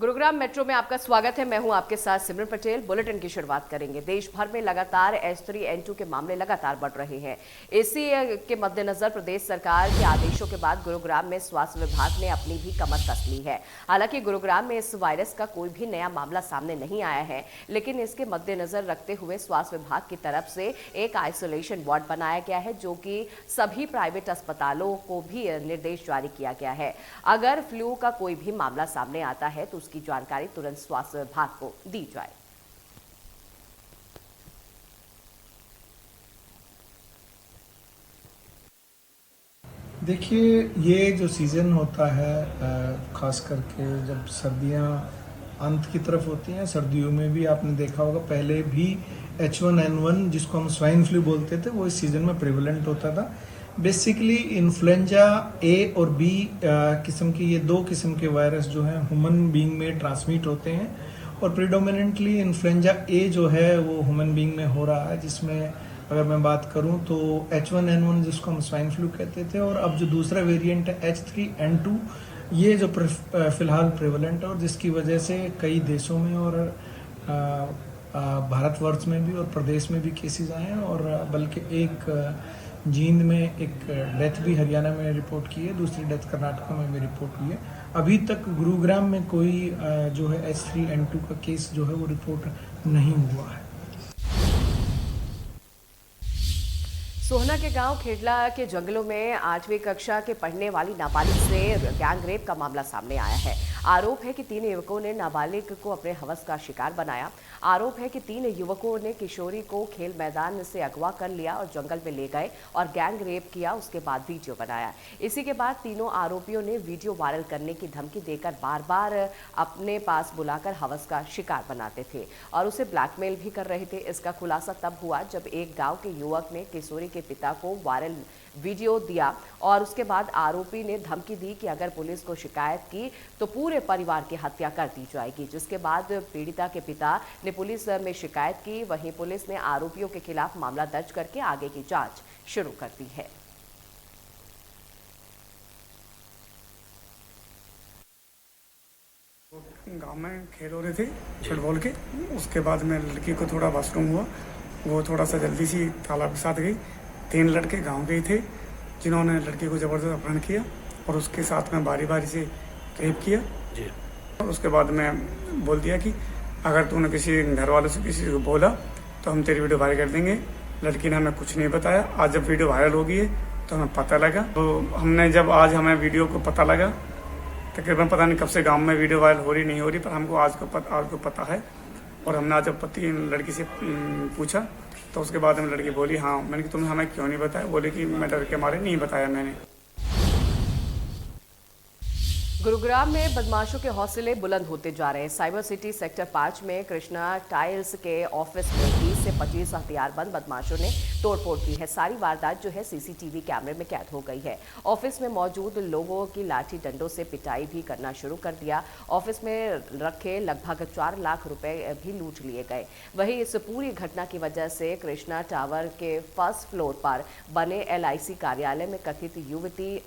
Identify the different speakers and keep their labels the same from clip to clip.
Speaker 1: Gurugram metro में आपका स्वागत है। मैं हूं आपके साथ सिमरन पटेल। बुलेटिन की शुरुआत करेंगे। देश भर में लगातार H3N2 के मामले लगातार बढ़ रहे हैं। इसी के मद्देनजर प्रदेश सरकार के आदेशों के बाद गुरुग्राम में स्वास्थ्य विभाग ने अपनी भी कमर कस ली है। हालांकि गुरुग्राम में इस वायरस का कोई भी नया मामला सामने नहीं आया है, लेकिन इसके मद्देनजर रखते हुए स्वास्थ्य विभाग की तरफ से एक आइसोलेशन वार्ड बनाया गया है, जो कि सभी प्राइवेट अस्पतालों को भी निर्देश जारी किया गया है। अगर फ्लू का कोई भी मामला सामने आता है तो की जानकारी तुरंत स्वास्थ्य विभाग को दी जाए।
Speaker 2: देखिए, ये जो सीज़न होता है ख़ास करके जब सर्दियां अंत की तरफ होती हैं, सर्दियों में भी आपने देखा होगा पहले भी H1N1 जिसको हम स्वाइन फ्लू बोलते थे वो इस सीज़न में प्रेवलेंट होता था। बेसिकली इन्फ्लुएंजा ए और बी किस्म के, ये दो किस्म के वायरस जो हैं ह्यूमन बीइंग में ट्रांसमिट होते हैं, और प्रीडोमिनेंटली इन्फ्लुएंजा ए जो है वो ह्यूमन बीइंग में हो रहा है, जिसमें अगर मैं बात करूं तो H1N1 जिसको हम स्वाइन फ्लू कहते थे, और अब जो दूसरा वेरिएंट है H3N2, ये जो फिलहाल प्रेवलेंट है, और जिसकी वजह से कई देशों में और भारतवर्ष में भी और प्रदेश में भी केसेस आए हैं, और बल्कि एक जींद में एक डेथ भी हरियाणा में रिपोर्ट की है, दूसरी डेथ कर्नाटक में भी रिपोर्ट हुई है। अभी तक गुरुग्राम में कोई जो है H3N2 का केस जो है वो रिपोर्ट नहीं हुआ है।
Speaker 1: सोहना के गांव खेडला के जंगलों में 8वीं कक्षा के पढ़ने वाली नाबालिग से गैंग रेप का मामला सामने आया है। आरोप है कि 3 युवकों ने नाबालिग को अपने हवस का शिकार बनाया। आरोप है कि 3 युवकों ने किशोरी को खेल मैदान से अगवा कर लिया और जंगल में ले गए और गैंग रेप किया। उसके बाद वीडियो बनाया। इसी के बाद तीनों आरोपियों ने वीडियो वायरल करने की धमकी देकर बार बार अपने पास बुलाकर हवस का शिकार बनाते थे और उसे ब्लैकमेल भी कर रहे थे। इसका खुलासा तब हुआ जब एक गाँव के युवक ने किशोरी के पिता को वायरल वीडियो दिया और उसके बाद आरोपी ने धमकी दी कि अगर पुलिस को शिकायत की तो पूरे परिवार की हत्या कर दी जाएगी, जिसके बाद पीड़िता के पिता ने पुलिस में शिकायत की। वहीं पुलिस ने आरोपियों के खिलाफ मामला दर्ज करके आगे की जांच शुरू कर दी है।
Speaker 3: गांव में खेल हो रहे थे फुटबॉल के। उसके बाद में लड़की को थोड़ा वॉशरूम हुआ, वो थोड़ा सा जल्दी सी तालाब के साथ गई। 3 लड़के गांव के ही थे जिन्होंने लड़की को ज़बरदस्त अपहरण किया और उसके साथ में बारी बारी से रेप किया जी। और उसके बाद में बोल दिया कि अगर तूने किसी घर वालों से किसी को बोला तो हम तेरी वीडियो वायरल कर देंगे। लड़की ने हमें कुछ नहीं बताया। आज जब वीडियो वायरल हो गई है तो हमें पता लगा। तो हमने जब आज हमें वीडियो को पता लगा, तकरीबन पता नहीं कब से गाँव में वीडियो वायरल हो रही नहीं हो रही, पर हमको आज को पता है। और हमने आज जब पति लड़की से पूछा तो उसके बाद में लड़की बोली हाँ। मैंने कहा तुमने हमें क्यों नहीं बताया? बोले कि मैं डर के मारे नहीं बताया मैंने।
Speaker 1: गुरुग्राम में बदमाशों के हौसले बुलंद होते जा रहे हैं। साइबर सिटी सेक्टर 5 में कृष्णा टाइल्स के ऑफिस में 20 से 25 हथियारबंद बदमाशों ने तोड़फोड़ की है। सारी वारदात जो है सीसीटीवी कैमरे में कैद हो गई है। ऑफिस में मौजूद लोगों की लाठी डंडों से पिटाई भी करना शुरू कर दिया। ऑफिस में रखे लगभग 4 लाख रुपए भी लूट लिए गए। वहीं इस पूरी घटना की वजह से कृष्णा टावर के फर्स्ट फ्लोर पर बने LIC कार्यालय में कथित युवती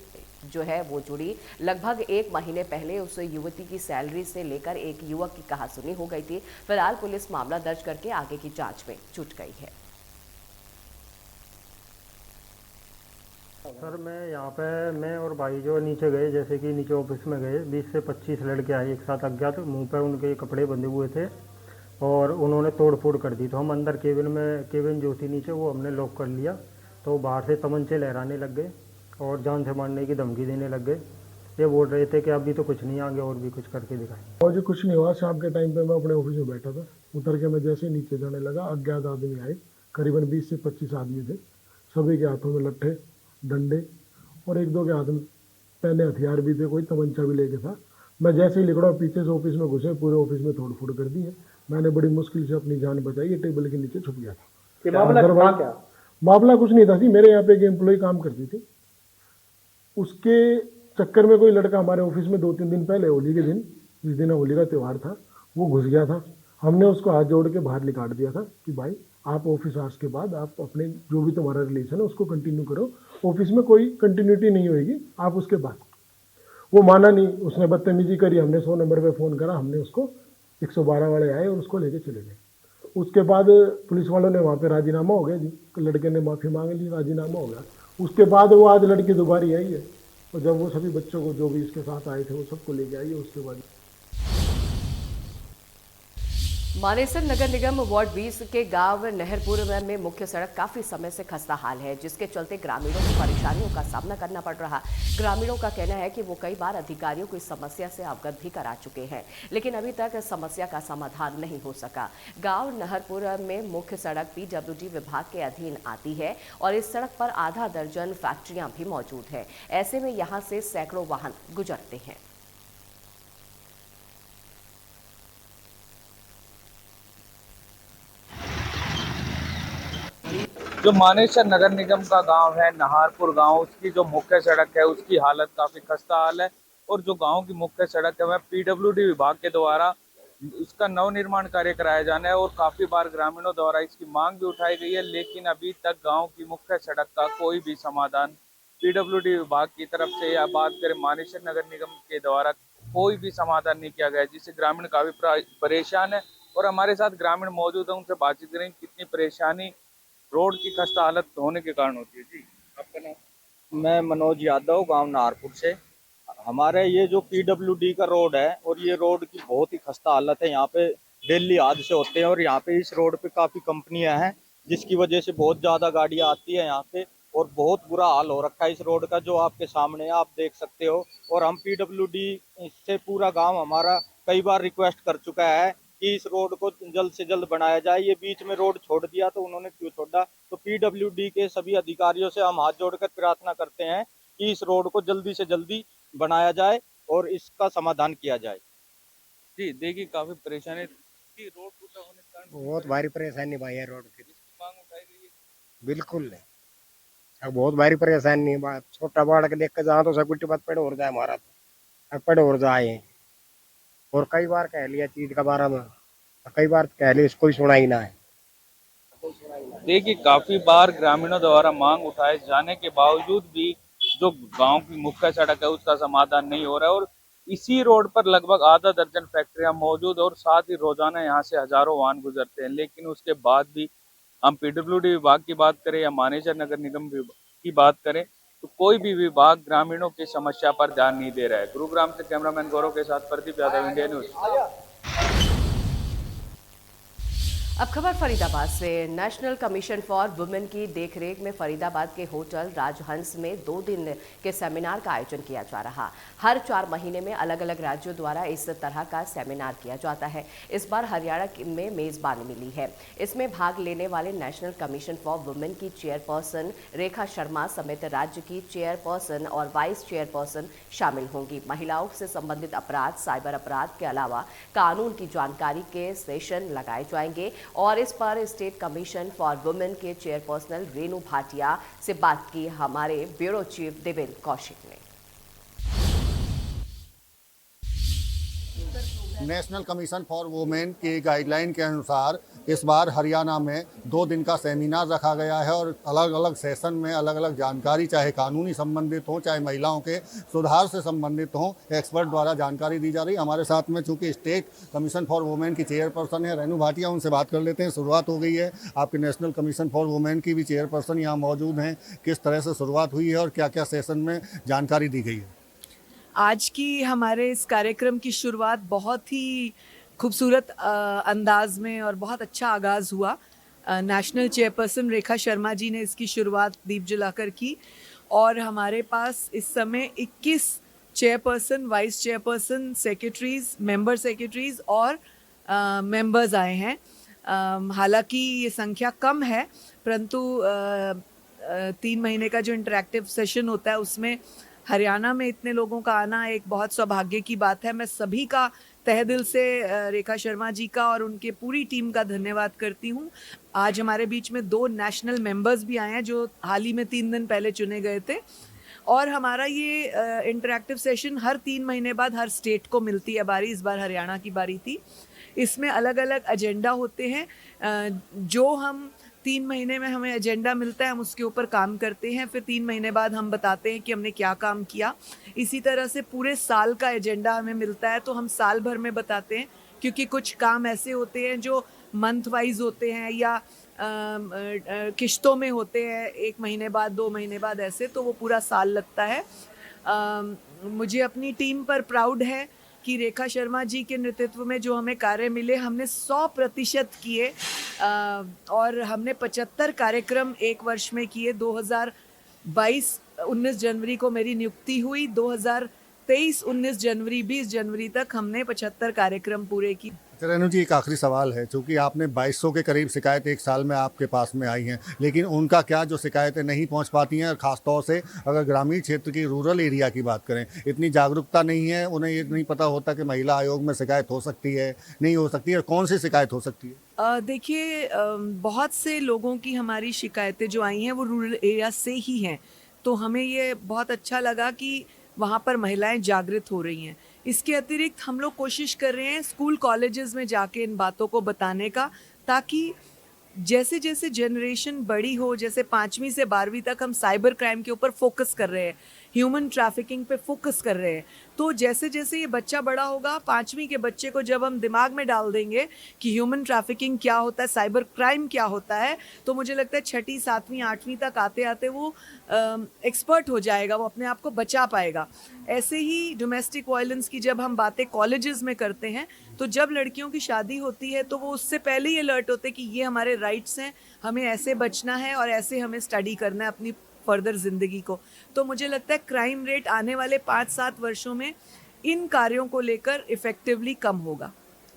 Speaker 1: जो है वो जुड़ी। लगभग 1 महीने पहले उस युवती की सैलरी से लेकर एक युवक की कहासुनी हो गई थी। फिलहाल पुलिस मामला दर्ज करके आगे की जांच में जुट गई है।
Speaker 4: सर मैं और भाई जो नीचे गए, जैसे कि नीचे ऑफिस में गए, 20 से 25 लड़के आए एक साथ अज्ञात। मुंह पर उनके कपड़े बंधे हुए थे और उन्होंने तोड़ फोड़ कर दी। तो हम अंदर केबिन जो थी नीचे वो हमने लॉक कर लिया। तो बाहर से तमंचे लहराने लग गए और जान से मारने की धमकी देने लग गए। ये बोल रहे थे कि अभी तो कुछ नहीं, आगे और भी कुछ करके दिखाएं।
Speaker 5: और जो कुछ नहीं हुआ। शाम के टाइम पे मैं अपने ऑफिस में बैठा था, उतर के मैं जैसे ही नीचे जाने लगा, अज्ञात आदमी आए। करीबन 20 से 25 आदमी थे। सभी के हाथों में लट्ठे डंडे और 1-2 के हाथ में पहने हथियार भी थे, कोई तमंचा भी लेके था। मैं जैसे ही लिखड़ा पीछे से ऑफिस में घुसे, पूरे ऑफिस में तोड़ फोड़ कर दी है। मैंने बड़ी मुश्किल से अपनी जान बचाई। ये टेबल के नीचे छुप गया था। मामला कुछ नहीं था जी। मेरे यहाँ पे एक एम्प्लॉय काम करती थी, उसके चक्कर में कोई लड़का हमारे ऑफिस में 2-3 दिन पहले, होली के दिन, जिस दिन होली का त्यौहार था, वो घुस गया था। हमने उसको हाथ जोड़ के बाहर निकाल दिया था कि भाई आप ऑफिस आवर्स के बाद आप अपने जो भी तुम्हारा रिलेशन है उसको कंटिन्यू करो। ऑफिस में कोई कंटिन्यूटी नहीं होगी आप उसके बाद। वो माना नहीं, उसने बदतमीजी करी। हमने 100 नंबर पे फ़ोन करा, हमने उसको 112 वाले आए और उसको लेके चले गए। उसके बाद पुलिस वालों ने वहाँ पे राजीनामा हो गया जी, तो लड़के ने माफ़ी मांग ली, राजीनामा हो गया। उसके बाद वो आज लड़की दोबारा आई है, और जब वो सभी बच्चों को जो भी इसके साथ आए थे वो सबको लेके आई है। उसके बाद
Speaker 1: मानेसर नगर निगम वार्ड 20 के गांव नहरपुर में मुख्य सड़क काफी समय से खस्ता हाल है, जिसके चलते ग्रामीणों को परेशानियों का सामना करना पड़ रहा। ग्रामीणों का कहना है कि वो कई बार अधिकारियों को इस समस्या से अवगत भी करा चुके हैं, लेकिन अभी तक समस्या का समाधान नहीं हो सका। गांव नहरपुर में मुख्य सड़क पीडब्ल्यूडी विभाग के अधीन आती है और इस सड़क पर आधा दर्जन फैक्ट्रियां भी मौजूद है। ऐसे में यहाँ से सैकड़ों वाहन गुजरते हैं।
Speaker 6: जो मानेसर नगर निगम का गांव है नहारपुर गांव, उसकी जो मुख्य सड़क है उसकी हालत काफी खस्ता हाल है। और जो गांव की मुख्य सड़क है वह पीडब्ल्यूडी विभाग के द्वारा उसका नवनिर्माण कार्य कराया जाना है और काफी बार ग्रामीणों द्वारा इसकी मांग भी उठाई गई है, लेकिन अभी तक गांव की मुख्य सड़क का कोई भी समाधान पीडब्ल्यूडी विभाग की तरफ से या बात करें मानेसर नगर निगम के द्वारा कोई भी समाधान नहीं किया गया, जिससे ग्रामीण काफी परेशान है। और हमारे साथ ग्रामीण मौजूद है, उनसे बातचीत करें कितनी परेशानी रोड की खस्ता हालत होने के कारण होती है। जी, आपका नाम?
Speaker 7: मैं मनोज यादव, गांव नाहरपुर से। हमारे ये जो पीडब्ल्यूडी का रोड है और ये रोड की बहुत ही खस्ता हालत है। यहाँ पे डेली हादसे होते हैं और यहाँ पे इस रोड पे काफ़ी कंपनियां हैं, जिसकी वजह से बहुत ज़्यादा गाड़ियाँ आती है यहाँ पे और बहुत बुरा हाल हो रखा है इस रोड का, जो आपके सामने है, आप देख सकते हो। और हम पीडब्ल्यूडी से पूरा गाँव हमारा कई बार रिक्वेस्ट कर चुका है कि इस रोड को जल्द से जल्द बनाया जाए। ये बीच में रोड छोड़ दिया तो उन्होंने क्यों छोड़ा? तो पीडब्ल्यूडी के सभी अधिकारियों से हम हाथ जोड़कर प्रार्थना करते हैं कि इस रोड को जल्दी से जल्दी बनाया जाए और इसका समाधान किया जाए।
Speaker 6: जी, देखिए काफी परेशानी कि रोड टूटा होने के कारण
Speaker 8: बहुत भारी परेशानी भाई है रोड की।
Speaker 6: इसकी मांग उठाई गई है।
Speaker 8: बिल्कुल नहीं, अब बहुत भारी परेशानी है। बात छोटा बाढ़ के देख के जाओ तो सिक्योरिटी बात पेड़ हो जाए हमारा, तो पेड़ हो जाए। और कई बार कह लिया चीज के बारे में, कई बार कह लिया, इसको ही सुना ही ना है।
Speaker 6: देखिए काफी बार ग्रामीणों द्वारा मांग उठाए जाने के बावजूद भी जो गांव की मुख्य सड़क है उसका समाधान नहीं हो रहा है। और इसी रोड पर लगभग आधा दर्जन फैक्ट्रियां मौजूद है और साथ ही रोजाना यहां से हजारों वाहन गुजरते हैं, लेकिन उसके बाद भी हम पीडब्ल्यूडी विभाग की बात करें या मानेसर नगर निगम की बात करें तो कोई भी विभाग ग्रामीणों की समस्या पर ध्यान नहीं दे रहा है। गुरुग्राम से कैमरामैन गौरव के साथ प्रदीप यादव, इंडिया न्यूज।
Speaker 1: अब खबर फरीदाबाद से। नेशनल कमीशन फॉर वुमेन की देखरेख में फरीदाबाद के होटल राजहंस में 2 दिन के सेमिनार का आयोजन किया जा रहा। हर 4 महीने में अलग अलग राज्यों द्वारा इस तरह का सेमिनार किया जाता है। इस बार हरियाणा में मेजबानी मिली है। इसमें भाग लेने वाले नेशनल कमीशन फॉर वुमेन की चेयरपर्सन रेखा शर्मा समेत राज्य की चेयरपर्सन और वाइस चेयरपर्सन शामिल होंगी। महिलाओं से संबंधित अपराध, साइबर अपराध के अलावा कानून की जानकारी के सेशन लगाए जाएंगे। और इस पर स्टेट कमीशन फॉर वुमेन के चेयरपर्सन रेणु भाटिया से बात की हमारे ब्यूरो चीफ देवेंद्र कौशिक ने।
Speaker 9: नेशनल कमीशन फॉर वुमेन की गाइडलाइन के अनुसार इस बार हरियाणा में 2 दिन का सेमिनार रखा गया है और अलग अलग सेशन में अलग अलग जानकारी, चाहे कानूनी संबंधित हो चाहे महिलाओं के सुधार से संबंधित हो, एक्सपर्ट द्वारा जानकारी दी जा रही है। हमारे साथ में चूंकि स्टेट कमीशन फॉर वुमेन की चेयरपर्सन है रेणु भाटिया, उनसे बात कर लेते हैं। शुरुआत हो गई है, आपके नेशनल कमीशन फॉर वुमेन की भी चेयरपर्सन यहाँ मौजूद हैं। किस तरह से शुरुआत हुई है और क्या क्या सेशन में जानकारी दी गई है?
Speaker 10: आज की हमारे इस कार्यक्रम की शुरुआत बहुत ही खूबसूरत अंदाज में और बहुत अच्छा आगाज़ हुआ। नेशनल चेयरपर्सन रेखा शर्मा जी ने इसकी शुरुआत दीप जलाकर की और हमारे पास इस समय 21 chairperson, vice chairperson, secretaries, member secretaries और मेंबर्स आए हैं। हालांकि ये संख्या कम है, परंतु 3 महीने का जो इंटरैक्टिव सेशन होता है उसमें हरियाणा में इतने लोगों का आना एक बहुत सौभाग्य की बात है। मैं सभी का तहे दिल से रेखा शर्मा जी का और उनके पूरी टीम का धन्यवाद करती हूँ। आज हमारे बीच में 2 नेशनल मेंबर्स भी आए हैं जो हाल ही में 3 दिन पहले चुने गए थे। और हमारा ये इंटरैक्टिव सेशन हर 3 महीने बाद हर स्टेट को मिलती है बारी। इस बार हरियाणा की बारी थी। इसमें अलग अलग एजेंडा होते हैं जो हम 3 महीने में हमें एजेंडा मिलता है, हम उसके ऊपर काम करते हैं, फिर 3 महीने बाद हम बताते हैं कि हमने क्या काम किया। इसी तरह से पूरे साल का एजेंडा हमें मिलता है, तो हम साल भर में बताते हैं, क्योंकि कुछ काम ऐसे होते हैं जो मंथ वाइज होते हैं या किश्तों में होते हैं, 1 महीने बाद, 2 महीने बाद, ऐसे, तो वो पूरा साल लगता है। मुझे अपनी टीम पर प्राउड है कि रेखा शर्मा जी के नेतृत्व में जो हमें कार्य मिले, हमने 100% किए, और हमने 75 कार्यक्रम एक वर्ष में किए। 19 जनवरी को मेरी नियुक्ति हुई, 19 जनवरी 20 जनवरी तक हमने 75 कार्यक्रम पूरे किए।
Speaker 9: रेणु जी, एक आखिरी सवाल है, चूँकि आपने 2200 के करीब शिकायतें एक साल में आपके पास में आई हैं, लेकिन उनका क्या जो शिकायतें नहीं पहुंच पाती हैं, और ख़ासतौर से अगर ग्रामीण क्षेत्र की, रूरल एरिया की बात करें, इतनी जागरूकता नहीं है, उन्हें ये नहीं पता होता कि महिला आयोग में शिकायत हो सकती है, नहीं हो सकती है, कौन सी शिकायत हो सकती है?
Speaker 10: देखिए, बहुत से लोगों की हमारी शिकायतें जो आई हैं वो रूरल एरिया से ही हैं, तो हमें ये बहुत अच्छा लगा कि वहाँ पर महिलाएं जागृत हो रही हैं। इसके अतिरिक्त हम लोग कोशिश कर रहे हैं स्कूल कॉलेजेस में जाके इन बातों को बताने का, ताकि जैसे जैसे जनरेशन बड़ी हो, जैसे 5वीं से 12वीं तक हम साइबर क्राइम के ऊपर फोकस कर रहे हैं, ह्यूमन ट्रैफिकिंग पे फोकस कर रहे हैं, तो जैसे जैसे ये बच्चा बड़ा होगा, 5वीं के बच्चे को जब हम दिमाग में डाल देंगे कि ह्यूमन ट्रैफिकिंग क्या होता है, साइबर क्राइम क्या होता है, तो मुझे लगता है 6ठी, 7वीं, 8वीं तक आते आते वो एक्सपर्ट हो जाएगा, वो अपने आप को बचा पाएगा। ऐसे ही डोमेस्टिक वायलेंस की जब हम बातें कॉलेजेस में करते हैं, तो जब लड़कियों की शादी होती है तो वो उससे पहले ही अलर्ट होते हैं कि ये हमारे राइट्स हैं, हमें ऐसे बचना है और ऐसे हमें स्टडी करना है अपनी फर्दर ज़िंदगी को। तो मुझे लगता है क्राइम रेट आने वाले 5-7 वर्षों में इन कार्यों को लेकर इफ़ेक्टिवली कम होगा।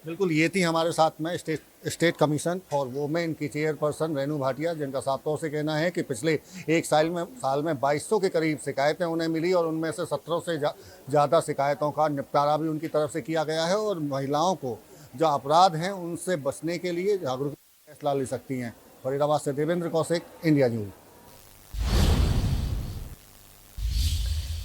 Speaker 9: बिल्कुल, ये थी हमारे साथ में स्टेट कमीशन फॉर वुमेन की चेयरपर्सन रेणु भाटिया, जिनका साफ तौर से कहना है कि पिछले एक साल में 2200 के करीब शिकायतें उन्हें मिली, और उनमें से 17 से ज़्यादा शिकायतों का निपटारा भी उनकी तरफ से किया गया है, और महिलाओं को जो अपराध हैं उनसे बचने के लिए जागरूकता फैसला ले सकती हैं। फरीदाबाद से देवेंद्र कौशिक, इंडिया न्यूज़।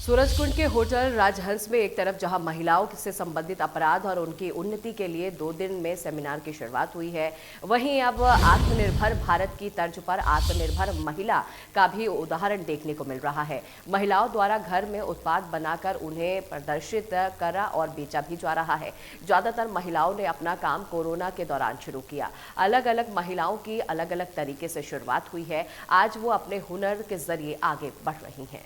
Speaker 1: सूरजकुंड के होटल राजहंस में एक तरफ जहां महिलाओं से संबंधित अपराध और उनकी उन्नति के लिए 2 दिन में सेमिनार की शुरुआत हुई है, वहीं अब आत्मनिर्भर भारत की तर्ज पर आत्मनिर्भर महिला का भी उदाहरण देखने को मिल रहा है। महिलाओं द्वारा घर में उत्पाद बनाकर उन्हें प्रदर्शित करा और बेचा भी जा रहा है। ज्यादातर महिलाओं ने अपना काम कोरोना के दौरान शुरू किया। अलग अलग महिलाओं की अलग अलग तरीके से शुरुआत हुई है। आज वो अपने हुनर के जरिए आगे बढ़ रही हैं।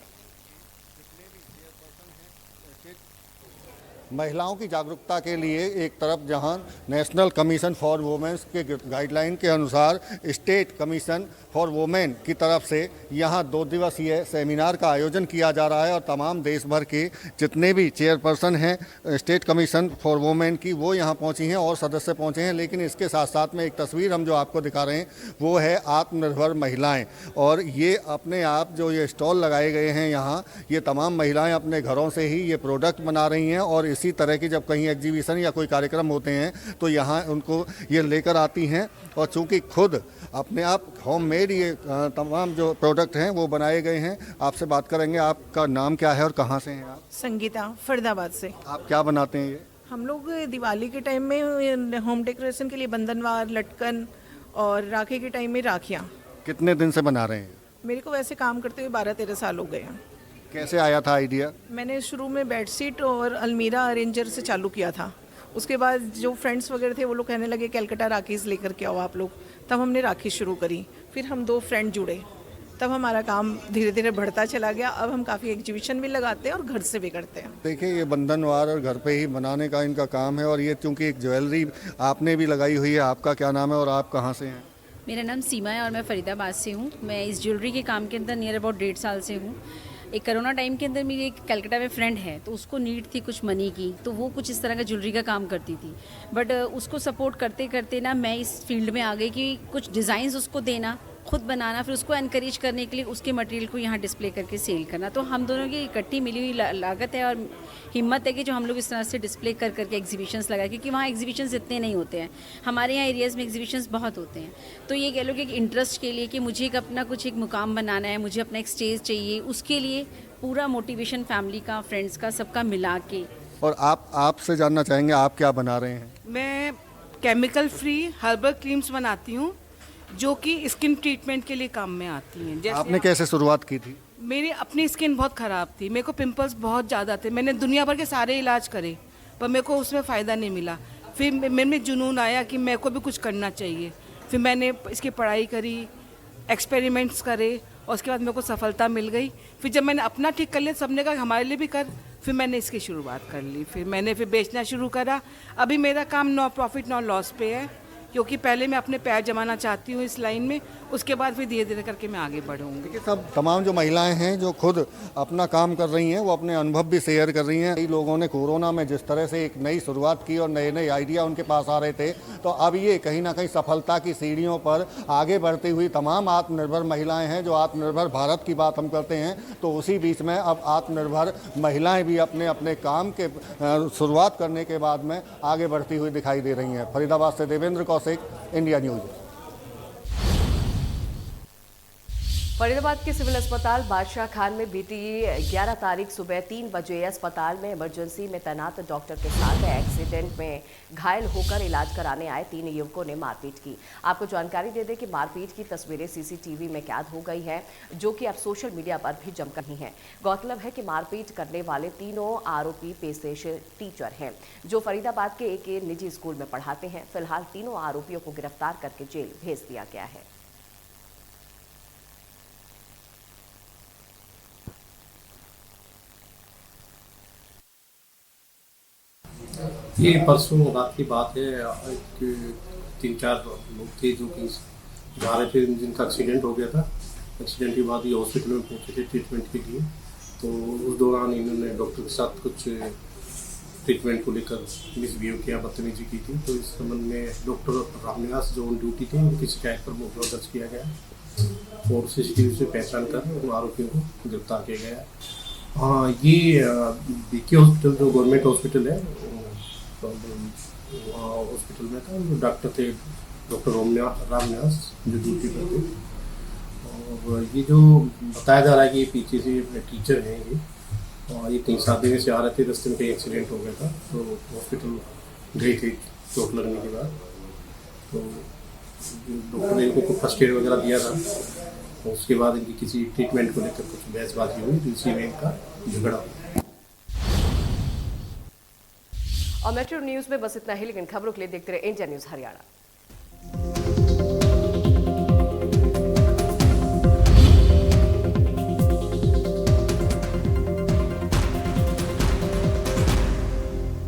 Speaker 9: महिलाओं की जागरूकता के लिए एक तरफ जहां नेशनल कमीशन फॉर वुमेन्स के गाइडलाइन के अनुसार स्टेट कमीशन फॉर वुमेन की तरफ से यहां 2 दिवसीय सेमिनार का आयोजन किया जा रहा है, और तमाम देश भर के जितने भी चेयरपर्सन हैं स्टेट कमीशन फॉर वुमेन की, वो यहां पहुंची हैं और सदस्य पहुंचे हैं। लेकिन इसके साथ साथ में एक तस्वीर हम जो आपको दिखा रहे हैं वो है आत्मनिर्भर महिलाएँ, और ये अपने आप जो ये स्टॉल लगाए गए हैं यहाँ, ये तमाम महिलाएँ अपने घरों से ही ये प्रोडक्ट बना रही हैं, और इसी तरह की जब कहीं एग्जीबिशन या कोई कार्यक्रम होते हैं तो यहाँ उनको ये लेकर आती हैं, और चूंकि खुद अपने आप होममेड ये तमाम जो प्रोडक्ट हैं वो बनाए गए हैं। आपसे बात करेंगे, आपका नाम क्या है और कहाँ से हैं आप?
Speaker 11: संगीता, फरीदाबाद से।
Speaker 9: आप क्या बनाते हैं ये?
Speaker 11: हम लोग दिवाली के टाइम में होम डेकोरेशन के लिए बंधनवार, लटकन, और राखी के टाइम में राखियाँ।
Speaker 9: कितने दिन से बना रहे हैं?
Speaker 11: मेरे को वैसे काम करते हुए 12-13 साल हो गए हैं।
Speaker 9: कैसे आया था आइडिया?
Speaker 11: मैंने शुरू में बेडशीट और अलमीरा अरेंजर से चालू किया था। उसके बाद जो फ्रेंड्स वगैरह थे वो लोग कहने लगे कैलकाटा राखीज़ लेकर के आओ आप लोग, तब हमने राखी शुरू करी। फिर हम 2 फ्रेंड जुड़े, तब हमारा काम धीरे धीरे बढ़ता चला गया। अब हम काफ़ी एग्जीबिशन भी लगाते हैं और घर से भी करते हैं।
Speaker 9: देखिए, ये बंधनवार और घर पे ही बनाने का इनका काम है, और ये चूँकि एक ज्वेलरी आपने भी लगाई हुई है। आपका क्या नाम है और आप कहाँ से हैं?
Speaker 12: मेरा नाम सीमा है और मैं फरीदाबाद से हूँ। मैं इस ज्वेलरी के काम के अंदर नियर अबाउट 1.5 साल से हूँ। एक कोरोना टाइम के अंदर मेरी एक कलकत्ता में फ्रेंड है, तो उसको नीड थी कुछ मनी की, तो वो कुछ इस तरह का ज्वेलरी का काम करती थी। बट उसको सपोर्ट करते करते ना मैं इस फील्ड में आ गई कि कुछ डिज़ाइंस उसको देना, खुद बनाना, फिर उसको एनकरेज करने के लिए उसके मटेरियल को यहाँ डिस्प्ले करके सेल करना। तो हम दोनों की इकट्ठी मिली हुई लागत है और हिम्मत है कि जो हम लोग इस तरह से डिस्प्ले कर करके एग्जीबिशंस लगाए, क्योंकि वहाँ एग्जीबिशंस इतने नहीं होते हैं। हमारे यहाँ एरियाज़ में एग्जीबिशंस बहुत होते हैं। तो ये कह लो कि एक इंटरेस्ट के लिए कि मुझे एक अपना कुछ एक मुकाम बनाना है, मुझे अपना एक स्टेज चाहिए, उसके लिए पूरा मोटिवेशन फैमिली का, फ्रेंड्स का, सबका मिला के।
Speaker 9: और आपसे जानना चाहेंगे आप क्या बना रहे हैं?
Speaker 13: मैं केमिकल फ्री हर्बल क्रीम्स बनाती हूँ,
Speaker 11: जो कि स्किन ट्रीटमेंट के लिए काम में आती हैं। जैसे
Speaker 9: आपने कैसे शुरुआत की थी?
Speaker 11: मेरी अपनी स्किन बहुत ख़राब थी, मेरे को पिंपल्स बहुत ज़्यादा थे, मैंने दुनिया भर के सारे इलाज करे पर मेरे को उसमें फ़ायदा नहीं मिला। फिर मेरे में जुनून आया कि मेरे को भी कुछ करना चाहिए। फिर मैंने इसकी पढ़ाई करी, एक्सपेरिमेंट्स करे और उसके बाद मेरे को सफलता मिल गई। फिर जब मैंने अपना ठीक कर लिया, सबने कहा हमारे लिए भी कर, फिर मैंने इसकी शुरुआत कर ली। फिर मैंने बेचना शुरू करा। अभी मेरा काम नो प्रॉफिट नो लॉस पे है, क्योंकि पहले मैं अपने पैर जमाना चाहती हूँ इस लाइन में, उसके बाद फिर धीरे धीरे करके मैं आगे बढ़ूँगी।
Speaker 9: सब तमाम जो महिलाएं हैं जो खुद अपना काम कर रही हैं वो अपने अनुभव भी शेयर कर रही हैं। कई लोगों ने कोरोना में जिस तरह से एक नई शुरुआत की और नए नए आइडिया उनके पास आ रहे थे, तो अब ये कहीं ना कहीं सफलता की सीढ़ियों पर आगे बढ़ती हुई तमाम आत्मनिर्भर महिलाएं हैं। जो आत्मनिर्भर भारत की बात हम करते हैं तो उसी बीच में अब आत्मनिर्भर महिलाएं भी अपने अपने काम के शुरुआत करने के बाद में आगे बढ़ती हुई दिखाई दे रही हैं। फरीदाबाद से देवेंद्र कौशिक, इंडिया न्यूज।
Speaker 1: फरीदाबाद के सिविल अस्पताल बादशाह खान में बीती 11 तारीख सुबह 3 बजे अस्पताल में इमरजेंसी में तैनात डॉक्टर के साथ एक्सीडेंट में घायल होकर इलाज कराने आए 3 युवकों ने मारपीट की। आपको जानकारी दे दें कि मारपीट की तस्वीरें सीसीटीवी में कैद हो गई हैं, जो कि अब सोशल मीडिया पर भी जमकर ही हैं। गौरतलब है कि मारपीट करने वाले तीनों आरोपी पेशे से टीचर हैं, जो फरीदाबाद के एक निजी स्कूल में पढ़ाते हैं। फिलहाल तीनों आरोपियों को गिरफ्तार करके जेल भेज दिया गया है।
Speaker 13: ये परसों रात की बात है। एक 3-4 लोग थे जो कि जा रहे थे, जिनका एक्सीडेंट हो गया था। एक्सीडेंट के बाद ये हॉस्पिटल में पहुंचे थे ट्रीटमेंट के लिए। तो उस दौरान इन्होंने डॉक्टर के साथ कुछ ट्रीटमेंट को लेकर मिसबिहेव किया, बदतमीजी की थी। तो इस संबंध में डॉक्टर रामनिवास जो ऑन ड्यूटी थे, उनकी शिकायत पर मुकदमा दर्ज किया गया और सीसीटीवी से पहचान कर उन आरोपियों को गिरफ्तार किया गया। हाँ, ये बीके हॉस्पिटल जो गवर्नमेंट हॉस्पिटल है, हॉस्पिटल में था, जो डॉक्टर थे डॉक्टर रामनिवास जो ड्यूटी पर थे। और ये जो बताया जा रहा है कि ये पीछे से टीचर हैं ये, और ये कहीं साथ देने से आ रहे थे, रास्ते में कहीं एक्सीडेंट हो गया था तो हॉस्पिटल गए थे चोट लगने के बाद। तो डॉक्टर ने इनको फर्स्ट एड वगैरह दिया था। तो उसके बाद इनकी किसी ट्रीटमेंट को लेकर कुछ बहसबाजी हुई, तो इसी में इनका झगड़ा हुआ।
Speaker 1: और मेट्रो न्यूज में बस इतना ही, लेकिन खबरों के लिए देखते रहे इंडिया न्यूज हरियाणा।